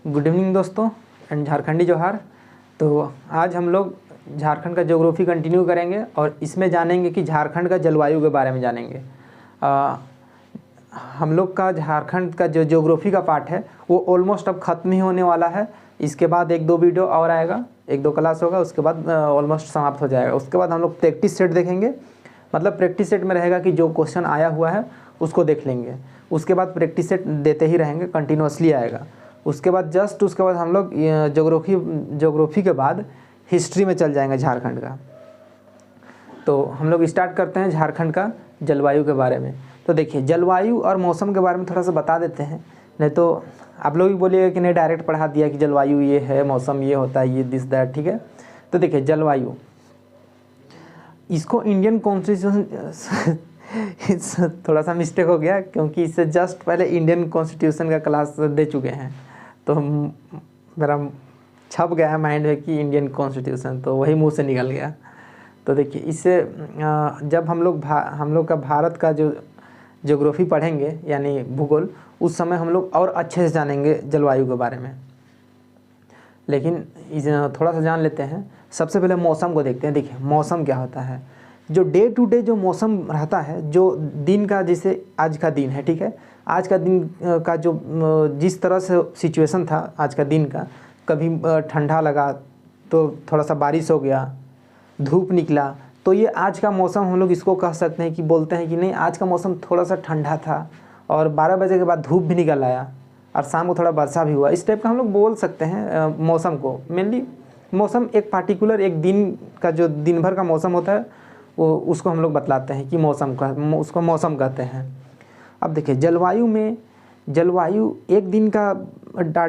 Good evening दोस्तों and झारखंडी जोहार। तो आज हम लोग झारखंड का ज्योग्राफी कंटिन्यू करेंगे और इसमें जानेंगे कि झारखंड का जलवायु के बारे में जानेंगे। हम लोग का झारखंड का जो ज्योग्राफी का पार्ट है वो ऑलमोस्ट अब ख़त्म ही होने वाला है। इसके बाद एक दो वीडियो और आएगा, एक दो क्लास होगा, उसके बाद ऑलमोस्ट समाप्त हो जाएगा। उसके बाद हम लोग प्रैक्टिस सेट देखेंगे, मतलब प्रैक्टिस सेट में रहेगा कि जो क्वेश्चन आया हुआ है उसको देख लेंगे। उसके बाद प्रैक्टिस सेट देते ही रहेंगे, कंटिन्यूसली आएगा। उसके बाद उसके बाद हम लोग ज्योग्राफी के बाद हिस्ट्री में चल जाएंगे झारखंड का। तो हम लोग स्टार्ट करते हैं झारखंड का जलवायु के बारे में। तो देखिए, जलवायु और मौसम के बारे में थोड़ा सा बता देते हैं, नहीं तो आप लोग भी बोलिएगा कि नहीं डायरेक्ट पढ़ा दिया कि जलवायु ये है, मौसम ये होता है, ये दिस दैट, ठीक है। तो देखिए, जलवायु इसको इंडियन कॉन्स्टिट्यूशन थोड़ा सा मिस्टेक हो गया क्योंकि इससे जस्ट पहले इंडियन कॉन्स्टिट्यूशन का क्लास दे चुके हैं, तो मेरा छप गया है माइंड में कि इंडियन कॉन्स्टिट्यूशन, तो वही मुंह से निकल गया। तो देखिए, इससे जब हम लोग का भारत का जो ज्योग्राफी पढ़ेंगे यानी भूगोल, उस समय हम लोग और अच्छे से जानेंगे जलवायु के बारे में। लेकिन थोड़ा सा जान लेते हैं। सबसे पहले मौसम को देखते हैं। देखिए, मौसम क्या होता है। जो डे टू डे जो मौसम रहता है, जो दिन का, जैसे आज का दिन है, ठीक है, आज का दिन का जो जिस तरह से सिचुएशन था आज का दिन का, कभी ठंडा लगा तो थोड़ा सा बारिश हो गया, धूप निकला, तो ये आज का मौसम हम लोग इसको कह सकते हैं कि बोलते हैं कि नहीं आज का मौसम थोड़ा सा ठंडा था और 12 बजे के बाद धूप भी निकल आया और शाम को थोड़ा वर्षा भी हुआ। इस टाइप का हम लोग बोल सकते हैं मौसम को। मेनली मौसम एक पार्टिकुलर एक दिन का जो दिन भर का मौसम होता है वो उसको हम लोग बतलाते हैं कि उसको मौसम कहते हैं। अब देखिए, जलवायु एक दिन का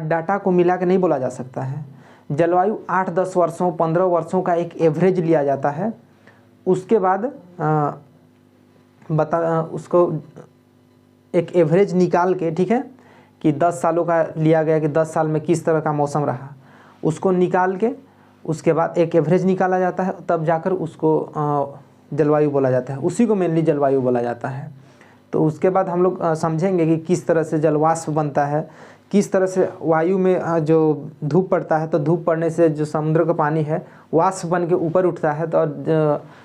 डाटा को मिला के नहीं बोला जा सकता है। जलवायु 8-10 वर्षों 15 वर्षों का एक एवरेज लिया जाता है। उसके बाद उसको एक एवरेज निकाल के, ठीक है, कि 10 सालों का लिया गया कि 10 साल में किस तरह का मौसम रहा, उसको निकाल के उसके बाद एक एवरेज निकाला जाता है, तब जाकर उसको जलवायु बोला जाता है। उसी को मेनली जलवायु बोला जाता है। तो उसके बाद हम लोग समझेंगे कि किस तरह से जलवाष्प बनता है, किस तरह से वायु में जो धूप पड़ता है तो धूप पड़ने से जो समुद्र का पानी है वाष्प बन के ऊपर उठता है तो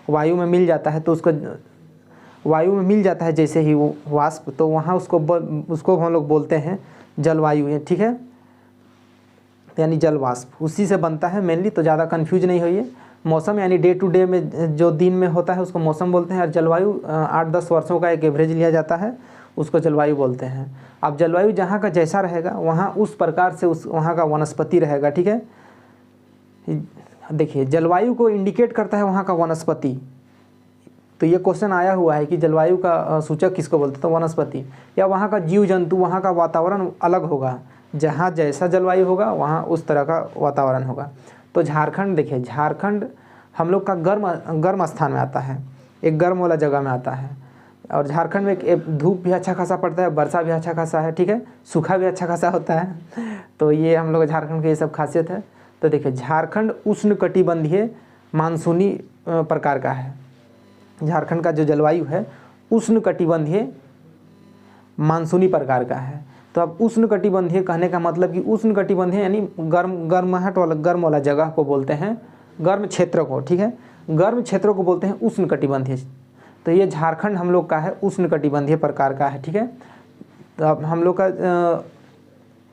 वायु में मिल जाता है, तो उसको वायु में मिल जाता है जैसे ही वो वाष्प, तो वहाँ उसको हम लोग बोलते हैं जलवायु, ठीक है, यानी जलवाष्प उसी से बनता है मेनली। तो ज़्यादा कन्फ्यूज नहीं होइए। मौसम यानी डे टू डे में जो दिन में होता है उसको मौसम बोलते हैं, और जलवायु 8-10 वर्षों का एक एवरेज लिया जाता है, उसको जलवायु बोलते हैं। अब जलवायु जहाँ का जैसा रहेगा वहाँ उस प्रकार से वहाँ का वनस्पति रहेगा, ठीक है। देखिए, जलवायु को इंडिकेट करता है वहाँ का वनस्पति। तो ये क्वेश्चन आया हुआ है कि जलवायु का सूचक किसको बोलते हैं, तो वनस्पति या वहाँ का जीव जंतु, वहाँ का वातावरण अलग होगा। जहाँ जैसा जलवायु होगा वहाँ उस तरह का वातावरण होगा। तो झारखंड, देखिए, झारखंड हम लोग का गर्म स्थान में आता है, एक गर्म वाला जगह में आता है। और झारखंड में एक धूप भी अच्छा खासा पड़ता है, वर्षा भी अच्छा खासा है, ठीक है, सूखा भी अच्छा खासा होता है। तो ये हम लोग झारखंड की ये सब खासियत है। तो देखिए, झारखंड उष्णकटिबंधीय मानसूनी प्रकार का है। झारखंड का जो जलवायु है उष्णकटिबंधीय मानसूनी प्रकार का है। तो अब उष्णकटिबंधीय कहने का मतलब कि उष्णकटिबंधीय यानी गर्म वाला जगह को बोलते हैं, गर्म क्षेत्र को, ठीक है, गर्म क्षेत्रों को बोलते हैं उष्णकटिबंधीय। तो ये झारखंड हम लोग का है उष्णकटिबंधीय प्रकार का है, ठीक है। तो अब हम लोग का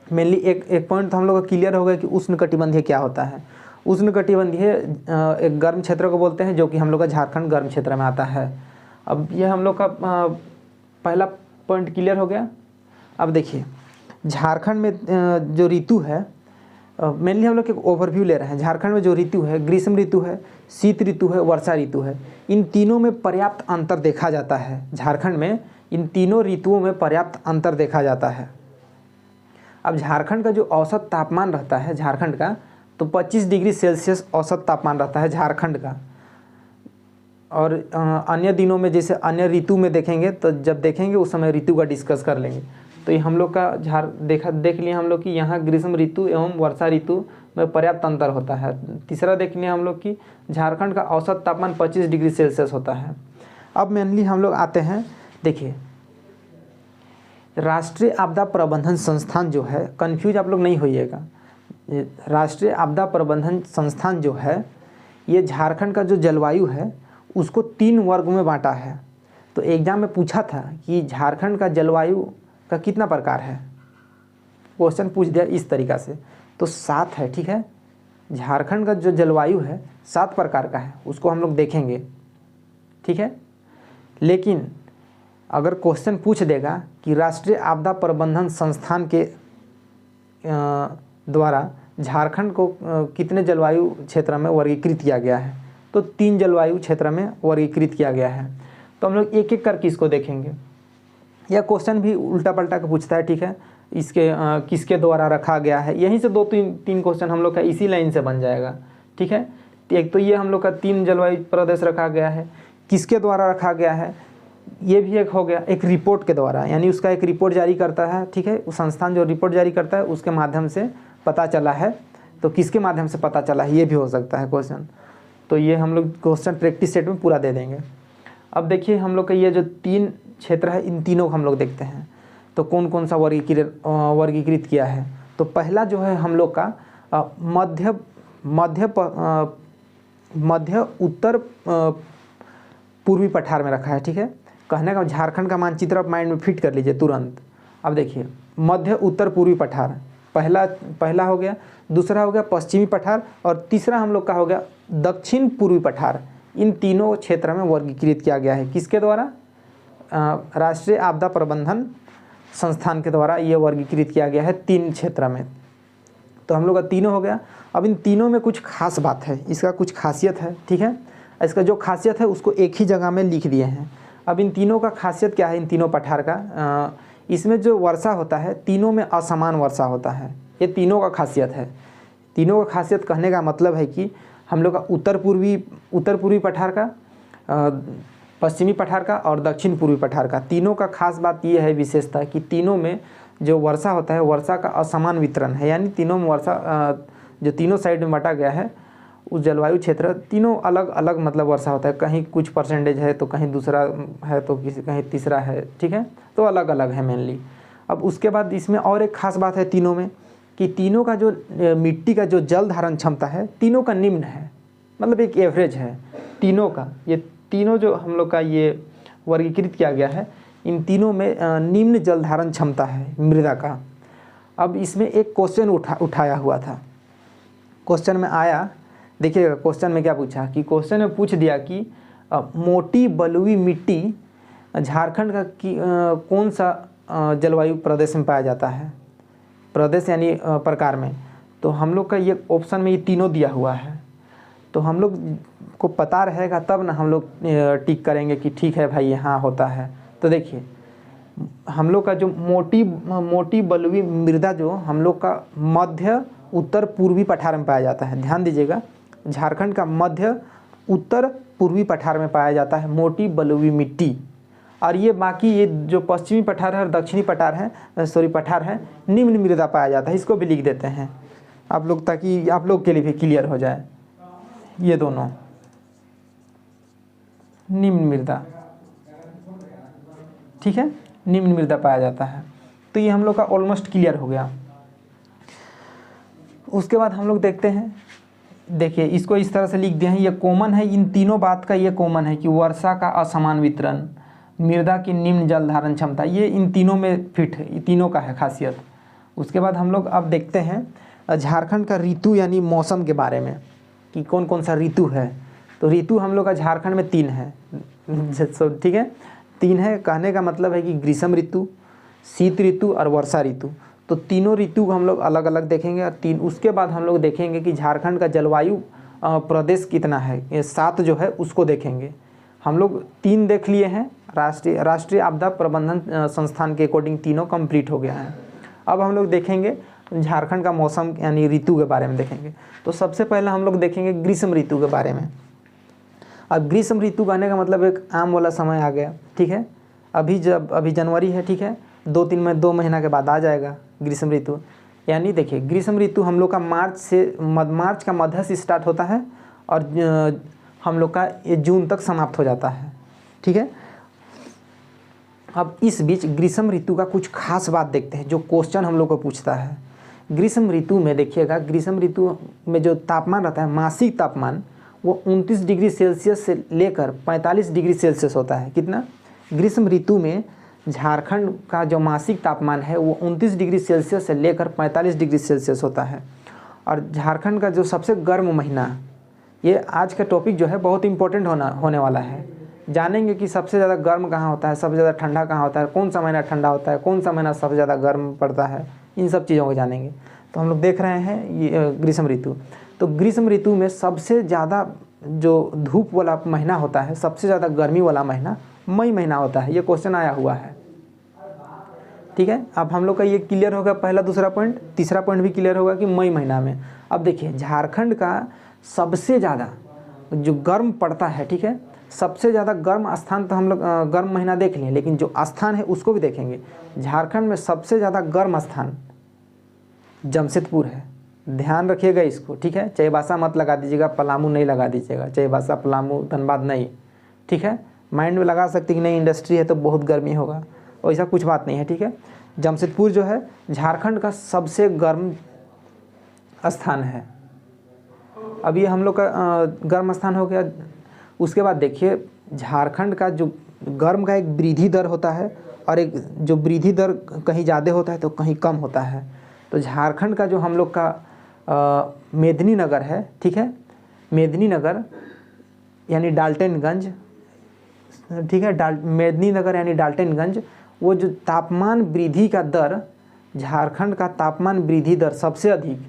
मेनली एक पॉइंट तो हम लोग का क्लियर हो गया कि उष्णकटिबंधीय क्या होता है। उष्णकटिबंधीय एक गर्म क्षेत्र को बोलते हैं, जो कि हम लोग का झारखंड गर्म क्षेत्र में आता है। अब ये हम लोग का पहला पॉइंट क्लियर हो गया। अब देखिए, झारखंड में जो ऋतु है, मेनली हम लोग एक ओवरव्यू ले रहे हैं। झारखंड में जो ऋतु है, ग्रीष्म ऋतु है, शीत ऋतु है, वर्षा ऋतु है। इन तीनों में पर्याप्त अंतर देखा जाता है। झारखंड में इन तीनों ऋतुओं में पर्याप्त अंतर देखा जाता है। अब झारखंड का जो औसत तापमान रहता है झारखंड का, तो 25 डिग्री सेल्सियस औसत तापमान रहता है झारखंड का। और अन्य दिनों में, जैसे अन्य ऋतु में देखेंगे, तो जब देखेंगे उस समय ऋतु का डिस्कस कर लेंगे। तो ये हम लोग का देख लिए हम लोग कि यहाँ ग्रीष्म ऋतु एवं वर्षा ऋतु में पर्याप्त अंतर होता है। तीसरा देख लिए हम लोग कि झारखंड का औसत तापमान 25 डिग्री सेल्सियस होता है। अब मेनली हम लोग आते हैं, देखिए, राष्ट्रीय आपदा प्रबंधन संस्थान जो है, कन्फ्यूज आप लोग नहीं होइएगा, राष्ट्रीय आपदा प्रबंधन संस्थान जो है ये झारखंड का जो जलवायु है उसको 3 वर्ग में बांटा है। तो एग्जाम में पूछा था कि झारखंड का जलवायु का कितना प्रकार है, क्वेश्चन पूछ दिया इस तरीक़ा से, तो 7 है। ठीक है, झारखंड का जो जलवायु है 7 प्रकार का है, उसको हम लोग देखेंगे। ठीक है, लेकिन अगर क्वेश्चन पूछ देगा कि राष्ट्रीय आपदा प्रबंधन संस्थान के द्वारा झारखंड को कितने जलवायु क्षेत्र में वर्गीकृत किया गया है, तो 3 जलवायु क्षेत्र में वर्गीकृत किया गया है। तो हम लोग एक एक करके इसको देखेंगे। यह क्वेश्चन भी उल्टा पलटा के पूछता है। ठीक है, इसके किसके द्वारा रखा गया है, यहीं से 2-3 क्वेश्चन हम लोग का इसी लाइन से बन जाएगा। ठीक है, एक तो ये हम लोग का 3 जलवायु प्रदेश रखा गया है, किसके द्वारा रखा गया है, ये भी एक हो गया, एक रिपोर्ट के द्वारा, यानी उसका एक रिपोर्ट जारी करता है। ठीक है, उस संस्थान जो रिपोर्ट जारी करता है उसके माध्यम से पता चला है, तो किसके माध्यम से पता चला है ये भी हो सकता है क्वेश्चन। तो ये हम लोग क्वेश्चन प्रैक्टिस सेट में पूरा दे देंगे। अब देखिए हम लोग का ये जो 3 क्षेत्र है, इन तीनों को हम लोग देखते हैं तो कौन कौन सा वर्गीकृत किया है। तो पहला जो है हम लोग का मध्य उत्तर पूर्वी पठार में रखा है। ठीक है, कहने का झारखंड का मानचित्र आप माइंड में फिट कर लीजिए तुरंत। अब देखिए मध्य उत्तर पूर्वी पठार पहला हो गया, दूसरा हो गया पश्चिमी पठार, और तीसरा हम लोग का हो गया दक्षिण पूर्वी पठार। इन तीनों क्षेत्र में वर्गीकृत किया गया है, किसके द्वारा, राष्ट्रीय आपदा प्रबंधन संस्थान के द्वारा ये वर्गीकृत किया गया है 3 क्षेत्र में। तो हम लोग का तीनों हो गया। अब इन तीनों में कुछ खास बात है, इसका कुछ खासियत है। ठीक है, इसका जो खासियत है उसको एक ही जगह में लिख दिए हैं। अब इन तीनों का खासियत क्या है, इन तीनों पठार का, इसमें जो वर्षा होता है तीनों में असमान वर्षा होता है, ये तीनों का खासियत है। तीनों का खासियत कहने का मतलब है कि हम लोग का उत्तर पूर्वी पठार का, पश्चिमी पठार का और दक्षिण पूर्वी पठार का, तीनों का खास बात ये है, विशेषता कि तीनों में जो वर्षा होता है वर्षा का असमान वितरण है, यानी तीनों में वर्षा जो तीनों साइड में बांटा गया है उस जलवायु क्षेत्र, तीनों अलग अलग मतलब वर्षा होता है, कहीं कुछ परसेंटेज है तो कहीं दूसरा है तो कहीं तीसरा है। ठीक है, तो अलग अलग है मेनली। अब उसके बाद इसमें और एक खास बात है तीनों में कि तीनों का जो मिट्टी का जो जल धारण क्षमता है तीनों का निम्न है, मतलब एक एवरेज है तीनों का। ये तीनों जो हम लोग का ये वर्गीकृत किया गया है, इन तीनों में निम्न जल धारण क्षमता है मृदा का। अब इसमें एक क्वेश्चन उठाया हुआ था, क्वेश्चन में आया, देखिएगा क्वेश्चन में क्या पूछा कि क्वेश्चन में पूछ दिया कि मोटी बलुई मिट्टी झारखंड का कौन सा जलवायु प्रदेश में पाया जाता है, प्रदेश यानी प्रकार में। तो हम लोग का ये ऑप्शन में ये तीनों दिया हुआ है, तो हम लोग को पता रहेगा तब ना हम लोग टिक करेंगे कि ठीक है भाई यहाँ होता है। तो देखिए हम लोग का जो मोटी बलुई मृदा जो हम लोग का मध्य उत्तर पूर्वी पठार में पाया जाता है, ध्यान दीजिएगा, झारखंड का मध्य उत्तर पूर्वी पठार में पाया जाता है मोटी बलुई मिट्टी। और ये बाकी ये जो पश्चिमी पठार है और दक्षिणी पठार है निम्न मृदा पाया जाता है। इसको भी लिख देते हैं आप लोग, ताकि आप लोग के लिए भी क्लियर हो जाए। ये दोनों निम्न मृदा, ठीक है, निम्न मृदा पाया जाता है। तो ये हम लोग का ऑलमोस्ट क्लियर हो गया। उसके बाद हम लोग देखते हैं, देखिए इसको इस तरह से लिख दिया है, ये कॉमन है, इन तीनों बात का ये कॉमन है कि वर्षा का असमान वितरण, मृदा की निम्न जल धारण क्षमता, ये इन तीनों में फिट है, ये तीनों का है खासियत। उसके बाद हम लोग अब देखते हैं झारखंड का ऋतु यानी मौसम के बारे में कि कौन कौन सा ऋतु है। तो ऋतु हम लोग का झारखंड में 3 है, ठीक है, 3 है। कहने का मतलब है कि ग्रीष्म ऋतु, शीत ऋतु और वर्षा ऋतु। तो तीनों ऋतु को हम लोग अलग अलग देखेंगे। और उसके बाद हम लोग देखेंगे कि झारखंड का जलवायु प्रदेश कितना है, ये 7 जो है उसको देखेंगे। हम लोग 3 देख लिए हैं, राष्ट्रीय आपदा प्रबंधन संस्थान के अकॉर्डिंग तीनों कंप्लीट हो गया है। अब हम लोग देखेंगे झारखंड का मौसम यानी ऋतु के बारे में देखेंगे। तो सबसे पहले हम लोग देखेंगे ग्रीष्म ऋतु के बारे में। अब ग्रीष्म ऋतु कहने का मतलब एक आम वाला समय आ गया, ठीक है। अभी जनवरी है, ठीक है, 2 महीना के बाद आ जाएगा ग्रीष्म ऋतु। यानी देखिए ग्रीष्म ऋतु हम लोग का मार्च का मध्य से स्टार्ट होता है और हम लोग का ये जून तक समाप्त हो जाता है, ठीक है। अब इस बीच ग्रीष्म ऋतु का कुछ खास बात देखते हैं जो क्वेश्चन हम लोग को पूछता है। ग्रीष्म ऋतु में देखिएगा, ग्रीष्म ऋतु में जो तापमान रहता है, मासिक तापमान, वो 29 डिग्री सेल्सियस से लेकर 45 डिग्री सेल्सियस होता है। कितना? ग्रीष्म ऋतु में झारखंड का जो मासिक तापमान है वो 29 डिग्री सेल्सियस से लेकर 45 डिग्री सेल्सियस होता है। और झारखंड का जो सबसे गर्म महीना, ये आज का टॉपिक जो है बहुत इंपॉर्टेंट होने वाला है। जानेंगे कि सबसे ज़्यादा गर्म कहाँ होता है, सबसे ज़्यादा ठंडा कहाँ होता है, कौन सा महीना ठंडा होता है, कौन सा महीना सबसे ज़्यादा गर्म पड़ता है, इन सब चीज़ों को जानेंगे। तो हम लोग देख रहे हैं ये ग्रीष्म ऋतु। तो ग्रीष्म ऋतु में सबसे ज़्यादा जो धूप वाला महीना होता है, सबसे ज़्यादा गर्मी वाला महीना मई महीना होता है। ये क्वेश्चन आया हुआ है, ठीक है। अब हम लोग का ये क्लियर होगा पहला, दूसरा पॉइंट। तीसरा पॉइंट भी क्लियर होगा कि मई महीना में। अब देखिए झारखंड का सबसे ज़्यादा जो गर्म पड़ता है, ठीक है, सबसे ज़्यादा गर्म स्थान तो हम लोग गर्म महीना देख लिए, लेकिन जो स्थान है उसको भी देखेंगे। झारखंड में सबसे ज़्यादा गर्म स्थान जमशेदपुर है। ध्यान रखिएगा इसको, ठीक है। चाईबासा मत लगा दीजिएगा, पलामू नहीं लगा दीजिएगा, चाईबासा पलामू धनबाद नहीं, ठीक है। माइंड में लगा सकते कि नहीं इंडस्ट्री है तो बहुत गर्मी होगा, वैसा कुछ बात नहीं है, ठीक है। जमशेदपुर जो है झारखंड का सबसे गर्म स्थान है। अब ये हम लोग का गर्म स्थान हो गया। उसके बाद देखिए झारखंड का जो गर्म का एक वृद्धि दर होता है और एक जो वृद्धि दर कहीं ज़्यादा होता है तो कहीं कम होता है। तो झारखंड का जो हम लोग का मेदिनीनगर है, ठीक है, मेदिनीनगर यानी डाल्टनगंज, ठीक है, मेदिनीनगर यानी डाल्टनगंज, वो जो तापमान वृद्धि का दर, झारखंड का तापमान वृद्धि दर सबसे अधिक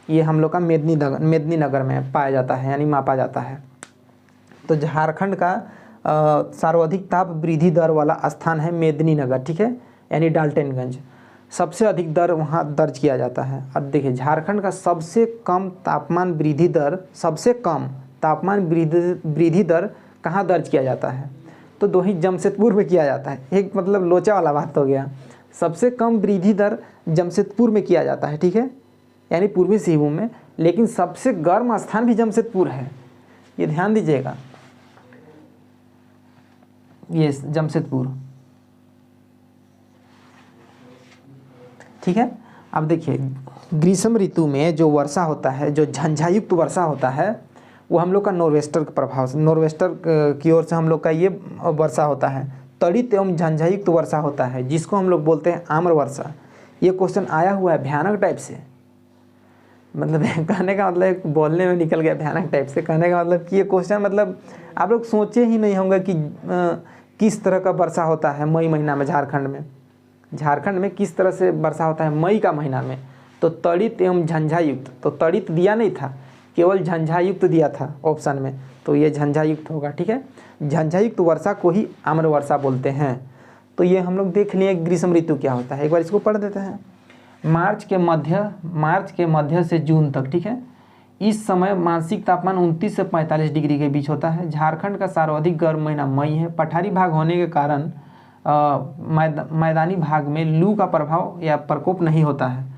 ये हम लोग का मेदिनीनगर में पाया जाता है, यानी मापा जाता है। तो झारखंड का सर्वाधिक ताप वृद्धि दर वाला स्थान है मेदिनीनगर, ठीक है, यानी डाल्टनगंज। सबसे अधिक दर वहाँ दर्ज किया जाता है। अब देखिए झारखंड का सबसे कम तापमान वृद्धि दर, सबसे कम तापमान वृद्धि दर कहाँ दर्ज किया जाता है? तो दो ही जमशेदपुर में किया जाता है। एक मतलब लोचा वाला बात हो गया। सबसे कम वृद्धि दर जमशेदपुर में किया जाता है, ठीक है, यानी पूर्वी सिंहभूम में। लेकिन सबसे गर्म स्थान भी जमशेदपुर है, ये ध्यान दीजिएगा, ये जमशेदपुर, ठीक है। अब देखिए ग्रीष्म ऋतु में जो वर्षा होता है, जो झंझायुक्त वर्षा होता है, वो हम लोग का नॉर्वेस्टर के प्रभाव से, नॉर्वेस्टर की ओर से हम लोग का ये वर्षा होता है। तड़ित एवं झंझायुक्त वर्षा होता है जिसको हम लोग बोलते हैं आम्र वर्षा। ये क्वेश्चन आया हुआ है भयानक टाइप से, मतलब कहने का मतलब बोलने में निकल गया भयानक टाइप से। कहने का मतलब कि ये क्वेश्चन मतलब आप लोग सोचे ही नहीं होंगे कि किस तरह का वर्षा होता है मई महीना में झारखंड में। झारखंड में किस तरह से वर्षा होता है मई का महीना में? तो तड़ित एवं झंझायुक्त, तो तड़ित दिया नहीं था, केवल झंझायुक्त दिया था ऑप्शन में, तो ये झंझायुक्त होगा, ठीक है। झंझायुक्त वर्षा को ही आम्र वर्षा बोलते हैं। तो ये हम लोग देख लिए ग्रीष्म ऋतु क्या होता है, एक बार इसको पढ़ देते हैं। मार्च के मध्य से जून तक, ठीक है, इस समय मासिक तापमान 29 से 45 डिग्री के बीच होता है। झारखंड का सर्वाधिक गर्म महीना मई है। पठारी भाग होने के कारण मैदानी भाग में लू का प्रभाव या प्रकोप नहीं होता है।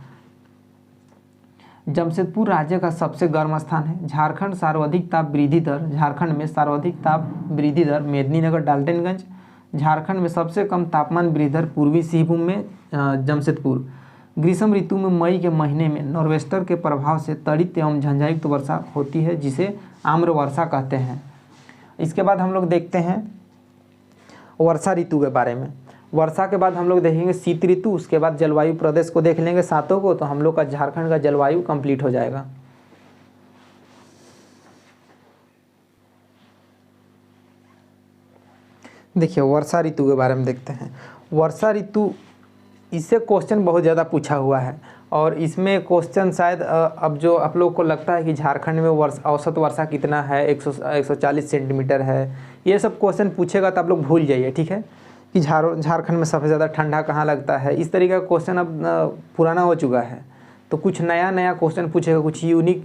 जमशेदपुर राज्य का सबसे गर्म स्थान है। झारखंड सर्वाधिक ताप वृद्धि दर, झारखंड में सर्वाधिक ताप वृद्धि दर मेदिनीनगर डाल्टनगंज। झारखंड में सबसे कम तापमान वृद्धि दर पूर्वी सिंहभूम में जमशेदपुर। ग्रीष्म ऋतु में मई के महीने में नॉर्वेस्टर के प्रभाव से तड़ित एवं झंझायुक्त वर्षा होती है जिसे आम्र वर्षा कहते हैं। इसके बाद हम लोग देखते हैं वर्षा ऋतु के बारे में। वर्षा के बाद हम लोग देखेंगे शीत ऋतु, उसके बाद जलवायु प्रदेश को देख लेंगे सातों को, तो हम लोग का झारखंड का जलवायु कंप्लीट हो जाएगा। देखिए वर्षा ऋतु के बारे में देखते हैं। वर्षा ऋतु, इससे क्वेश्चन बहुत ज़्यादा पूछा हुआ है और इसमें क्वेश्चन शायद अब जो आप लोग को लगता है कि झारखंड में औसत वर्षा कितना है, 140 सेंटीमीटर है, ये सब क्वेश्चन पूछेगा तो आप लोग भूल जाइए, ठीक है, कि झारखंड में सबसे ज़्यादा ठंडा कहाँ लगता है। इस तरीके का क्वेश्चन अब पुराना हो चुका है। तो कुछ नया क्वेश्चन पूछेगा, कुछ यूनिक,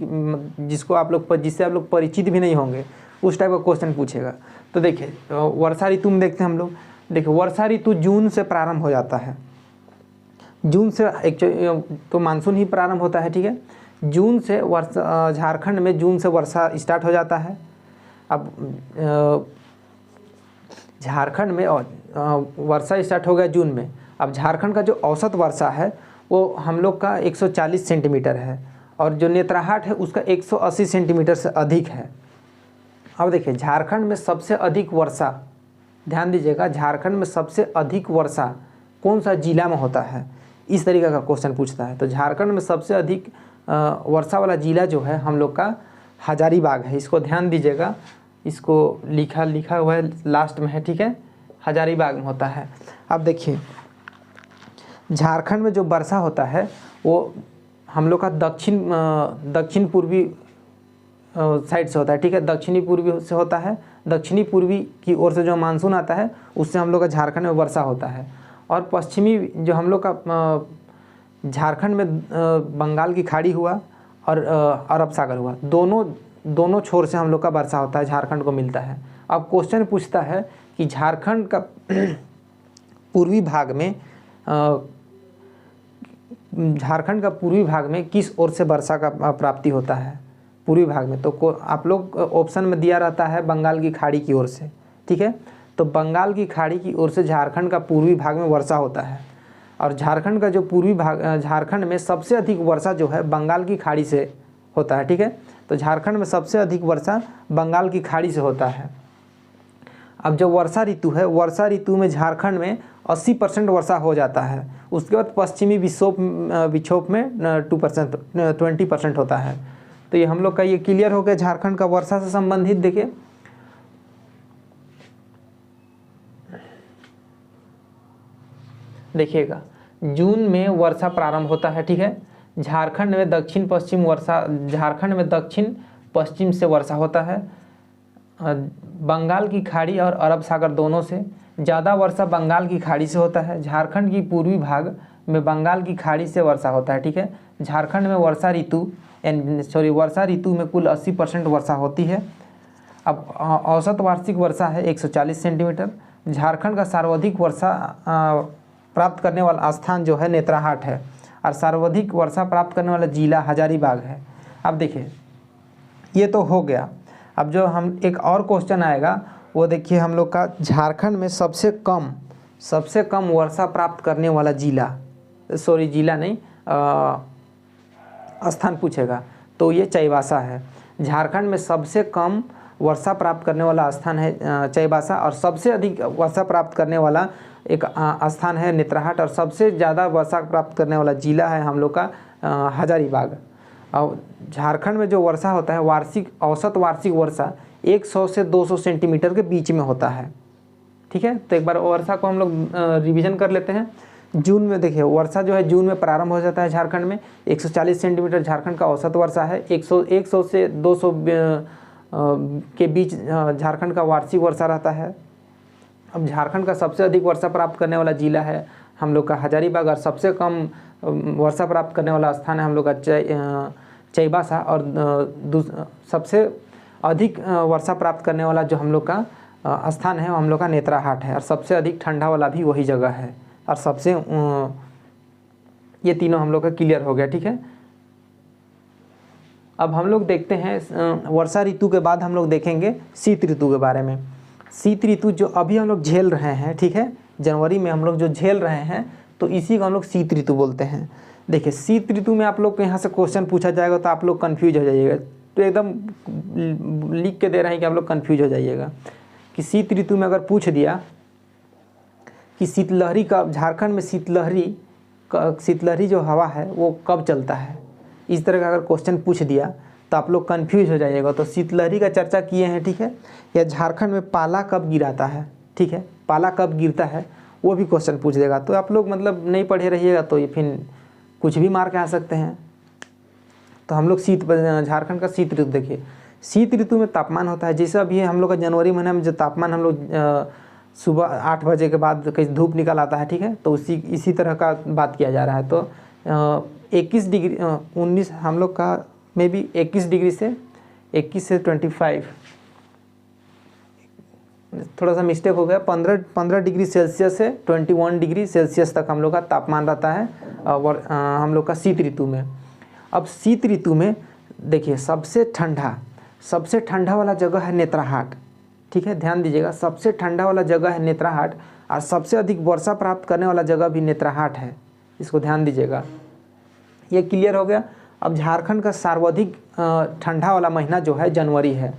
जिससे आप लोग परिचित भी नहीं होंगे, उस टाइप का क्वेश्चन पूछेगा। तो देखिए वर्षा ऋतु में देखते हैं हम लोग। देखिए वर्षा ऋतु जून से प्रारंभ हो जाता है। जून से तो मानसून ही प्रारंभ होता है, ठीक है। जून से वर्षा, झारखंड में जून से वर्षा स्टार्ट हो जाता है। अब झारखंड में और वर्षा स्टार्ट हो गया जून में। अब झारखंड का जो औसत वर्षा है वो हम लोग का 140 सेंटीमीटर है और जो नेत्राहाट है उसका 180 सेंटीमीटर से अधिक है। अब देखिए झारखंड में सबसे अधिक वर्षा, ध्यान दीजिएगा, झारखंड में सबसे अधिक वर्षा कौन सा जिला में होता है, इस तरीके का क्वेश्चन पूछता है। तो झारखंड में सबसे अधिक वर्षा वाला जिला जो है हम लोग का हजारीबाग है। इसको ध्यान दीजिएगा, इसको लिखा हुआ है लास्ट में है, ठीक है, हजारीबाग में होता है। अब देखिए झारखंड में जो वर्षा होता है वो हम लोग का दक्षिण पूर्वी साइड से होता है, ठीक है, दक्षिणी पूर्वी से होता है। दक्षिणी पूर्वी की ओर से जो मानसून आता है उससे हम लोग का झारखंड में वर्षा होता है। और पश्चिमी जो हम लोग का झारखंड में बंगाल की खाड़ी हुआ और अरब सागर हुआ, दोनों छोर से हम लोग का वर्षा होता है, झारखंड को मिलता है। अब क्वेश्चन पूछता है कि झारखंड का पूर्वी भाग में किस ओर से वर्षा का प्राप्ति होता है पूर्वी भाग में। तो आप लोग ऑप्शन में दिया रहता है बंगाल की खाड़ी की ओर से, ठीक है। तो बंगाल की खाड़ी की ओर से झारखंड का पूर्वी भाग में वर्षा होता है और झारखंड का जो पूर्वी भाग, झारखंड में सबसे अधिक वर्षा जो है बंगाल की खाड़ी से होता है, ठीक है। तो झारखंड में सबसे अधिक वर्षा बंगाल की खाड़ी से होता है। अब जो वर्षा ऋतु है, वर्षा ऋतु में झारखंड में 80% वर्षा हो जाता है। उसके बाद पश्चिमी विक्षोभ में 20% होता है। तो ये हम लोग का ये क्लियर हो गया झारखंड का वर्षा से संबंधित। देखिए देखिएगा जून में वर्षा प्रारंभ होता है, ठीक है। झारखंड में दक्षिण पश्चिम से वर्षा होता है। बंगाल की खाड़ी और अरब सागर दोनों से ज़्यादा वर्षा बंगाल की खाड़ी से होता है। झारखंड की पूर्वी भाग में बंगाल की खाड़ी से वर्षा होता है, ठीक है। झारखंड में वर्षा ऋतु में कुल 80% वर्षा होती है। अब औसत वार्षिक वर्षा है 140 सेंटीमीटर। झारखंड का सर्वाधिक वर्षा प्राप्त करने वाला स्थान जो है नेत्राहाट है और सर्वाधिक वर्षा प्राप्त करने वाला जिला हजारीबाग है। अब देखिए ये तो हो गया। अब जो हम एक और क्वेश्चन आएगा वो देखिए हम लोग का झारखंड में सबसे कम वर्षा प्राप्त करने वाला स्थान पूछेगा, तो ये चाईबासा है। झारखंड में सबसे कम वर्षा प्राप्त करने वाला स्थान है चाईबासा और सबसे अधिक वर्षा प्राप्त करने वाला एक स्थान है नेत्राहाट और सबसे ज़्यादा वर्षा प्राप्त करने वाला जिला है हम लोग का हजारीबाग। और झारखंड में जो वर्षा होता है औसत वार्षिक वर्षा 100 से 200 सेंटीमीटर के बीच में होता है, ठीक है। तो एक बार वर्षा को हम लोग रिवीजन कर लेते हैं। जून में देखिए वर्षा जो है जून में प्रारंभ हो जाता है झारखंड में 140 सेंटीमीटर झारखंड का औसत वर्षा है। 100 से 200 के बीच झारखंड का वार्षिक वर्षा रहता है। अब झारखंड का सबसे अधिक वर्षा प्राप्त करने वाला जिला है हम लोग का हजारीबाग और सबसे कम वर्षा प्राप्त करने वाला स्थान है हम लोग का चाईबासा और सबसे अधिक वर्षा प्राप्त करने वाला जो हम लोग का स्थान है वो हम लोग का नेत्राहाट है और सबसे अधिक ठंडा वाला भी वही जगह है और सबसे ये तीनों हम लोग का क्लियर हो गया, ठीक है। अब हम लोग देखते हैं वर्षा ऋतु के बाद हम लोग देखेंगे शीत ऋतु के बारे में। शीत ऋतु जो अभी हम लोग झेल रहे हैं, ठीक है, जनवरी में हम लोग जो झेल रहे हैं तो इसी को हम लोग शीत ऋतु बोलते हैं। देखिए शीत ऋतु में आप लोग को यहाँ से क्वेश्चन पूछा जाएगा तो आप लोग कन्फ्यूज हो जाइएगा, तो एकदम लिख के दे रहे हैं कि आप लोग कन्फ्यूज हो जाइएगा कि शीत ऋतु में अगर पूछ दिया कि शीतलहरी का झारखंड में शीतलहरी जो हवा है वो कब चलता है, इस तरह का अगर क्वेश्चन पूछ दिया तो आप लोग कन्फ्यूज हो जाइएगा। तो शीतलहरी का चर्चा किए हैं, ठीक है, या झारखंड में पाला कब गिराता है, ठीक है, पाला कब गिरता है वो भी क्वेश्चन पूछ देगा। तो आप लोग मतलब नहीं पढ़े रहिएगा तो ये फिर कुछ भी मार के आ सकते हैं। तो हम लोग झारखंड का शीत ऋतु देखिए, शीत ऋतु में तापमान होता है जैसे अभी हम लोग का जनवरी महीने में जो तापमान हम लोग सुबह 8 बजे के बाद कहीं धूप निकल आता है, ठीक है, तो इसी तरह का बात किया जा रहा है। तो 21 डिग्री 19 हम लोग का मे बी 21 डिग्री से 21 से 25 थोड़ा सा मिस्टेक हो गया, 15 डिग्री सेल्सियस से 21 डिग्री सेल्सियस तक हम लोग का तापमान रहता है और हम लोग का शीत ऋतु में। अब शीत ऋतु में देखिए सबसे ठंडा वाला जगह है नेत्राहाट, ठीक है, ध्यान दीजिएगा। सबसे ठंडा वाला जगह है नेत्राहाट और सबसे अधिक वर्षा प्राप्त करने वाला जगह भी नेत्राहाट है, इसको ध्यान दीजिएगा। ये क्लियर हो गया। अब झारखंड का सर्वाधिक ठंडा वाला महीना जो है जनवरी है।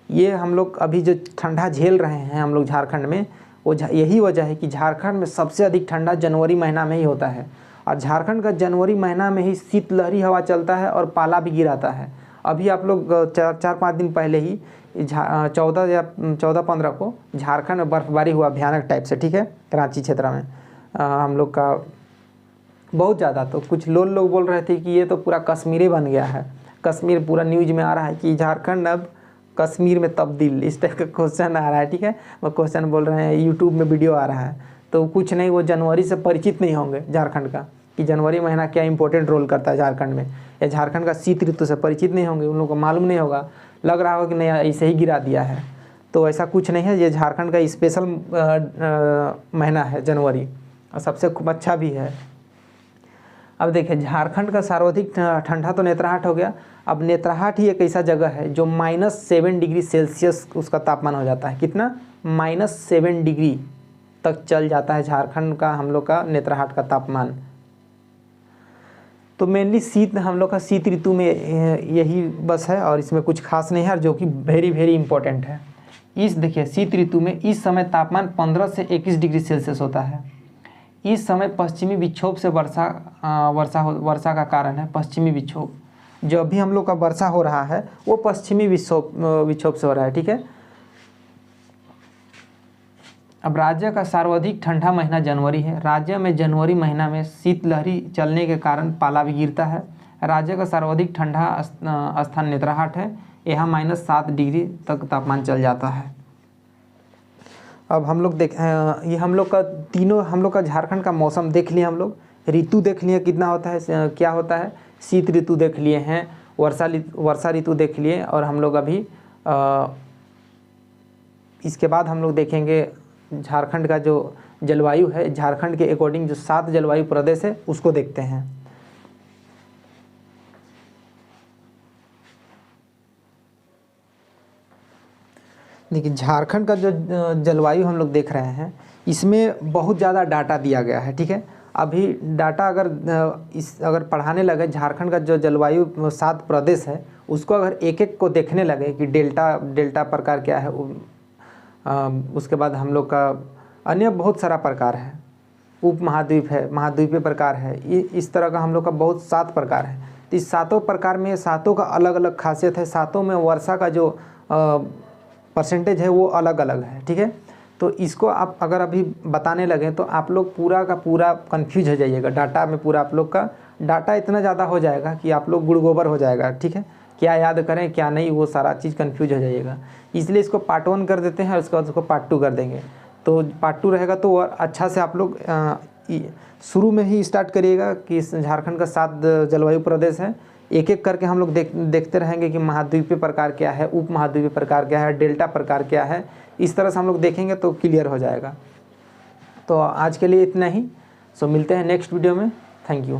ये हम लोग अभी जो ठंडा झेल रहे हैं हम लोग झारखंड में, वो यही वजह है कि झारखंड में सबसे अधिक ठंडा जनवरी महीना में ही होता है। और झारखंड का जनवरी महीना में ही शीतलहरी हवा चलता है और पाला भी गिराता है। अभी आप लोग 4-5 दिन पहले ही 14-15 को झारखंड में बर्फबारी हुआ भयानक टाइप से, ठीक है, रांची क्षेत्र में हम लोग का बहुत ज़्यादा। तो कुछ लोग बोल रहे थे कि ये तो पूरा कश्मीर बन गया है, कश्मीर पूरा न्यूज में आ रहा है कि झारखंड अब कश्मीर में तब्दील, इस टाइप का क्वेश्चन आ रहा है, ठीक है। वो क्वेश्चन बोल रहे हैं, यूट्यूब में वीडियो आ रहा है। तो कुछ नहीं, वो जनवरी से परिचित नहीं होंगे झारखंड का, कि जनवरी महीना क्या इंपॉर्टेंट रोल करता है झारखंड में, या झारखंड का शीत ऋतु से परिचित नहीं होंगे, उन लोगों को मालूम नहीं होगा, लग रहा होगा कि नहीं ऐसे ही गिरा दिया है। तो ऐसा कुछ नहीं है, ये झारखंड का स्पेशल महीना है जनवरी, और सबसे खूब अच्छा भी है। अब देखिए, झारखंड का सर्वाधिक ठंडा तो नेत्राहाट हो गया। अब नेत्राहाट ही एक ऐसा जगह है जो -7 डिग्री सेल्सियस उसका तापमान हो जाता है। कितना? -7 डिग्री तक चल जाता है झारखंड का, हम लोग का नेत्राहाट का तापमान। तो मेनली शीत, हम लोग का शीत ऋतु में यही बस है, और इसमें कुछ खास नहीं है, जो कि वेरी इंपॉर्टेंट है। इस देखिए, शीत ऋतु में इस समय तापमान 15 से 21 डिग्री सेल्सियस होता है। इस समय पश्चिमी विक्षोभ से वर्षा का कारण है। पश्चिमी विक्षोभ, जो अभी हम लोग का वर्षा हो रहा है वो पश्चिमी विक्षोभ से हो रहा है, ठीक है। अब राज्य का सर्वाधिक ठंडा महीना जनवरी है। राज्य में जनवरी महीना में शीतलहरी चलने के कारण पाला भी गिरता है। राज्य का सर्वाधिक ठंडा स्थान नेत्राहाट है। यहाँ -7 डिग्री तक तापमान चल जाता है। अब हम लोग ये हम लोग का तीनों, हम लोग का झारखंड का मौसम देख लिए, हम लोग ऋतु देख लिए कितना होता है, क्या होता है, शीत ऋतु देख लिए हैं, वर्षा ऋतु देख लिए, और हम लोग अभी इसके बाद हम लोग देखेंगे झारखंड का जो जलवायु है, झारखंड के अकॉर्डिंग जो 7 जलवायु प्रदेश है उसको देखते हैं। देखिए, झारखंड का जो जलवायु हम लोग देख रहे हैं, इसमें बहुत ज़्यादा डाटा दिया गया है, ठीक है। अभी डाटा अगर पढ़ाने लगे, झारखंड का जो जलवायु 7 प्रदेश है उसको अगर एक को देखने लगे कि डेल्टा प्रकार क्या है, उसके बाद हम लोग का अन्य बहुत सारा प्रकार है, उप महाद्वीप है, महाद्वीपीय प्रकार है, इस तरह का हम लोग का बहुत 7 प्रकार है। तो इस 7 प्रकार में 7 का अलग अलग खासियत है। 7 में वर्षा का जो परसेंटेज है वो अलग अलग है, ठीक है। तो इसको आप अगर अभी बताने लगे तो आप लोग पूरा का पूरा कंफ्यूज हो जाइएगा। डाटा में पूरा आप लोग का डाटा इतना ज़्यादा हो जाएगा कि आप लोग गुड़ गोबर हो जाएगा, ठीक है। क्या याद करें क्या नहीं, वो सारा चीज़ कंफ्यूज हो जाइएगा। इसलिए इसको पार्ट 1 कर देते हैं, उसके बाद उसको पार्ट 2 कर देंगे। तो पार्ट 2 रहेगा तो अच्छा से आप लोग शुरू में ही स्टार्ट करिएगा कि झारखंड का 7 जलवायु प्रदेश है। एक एक करके हम लोग देखते रहेंगे कि महाद्वीपीय प्रकार क्या है, उप महाद्वीपीय प्रकार क्या है, डेल्टा प्रकार क्या है। इस तरह से हम लोग देखेंगे तो क्लियर हो जाएगा। तो आज के लिए इतना ही। सो मिलते हैं नेक्स्ट वीडियो में। Thank you.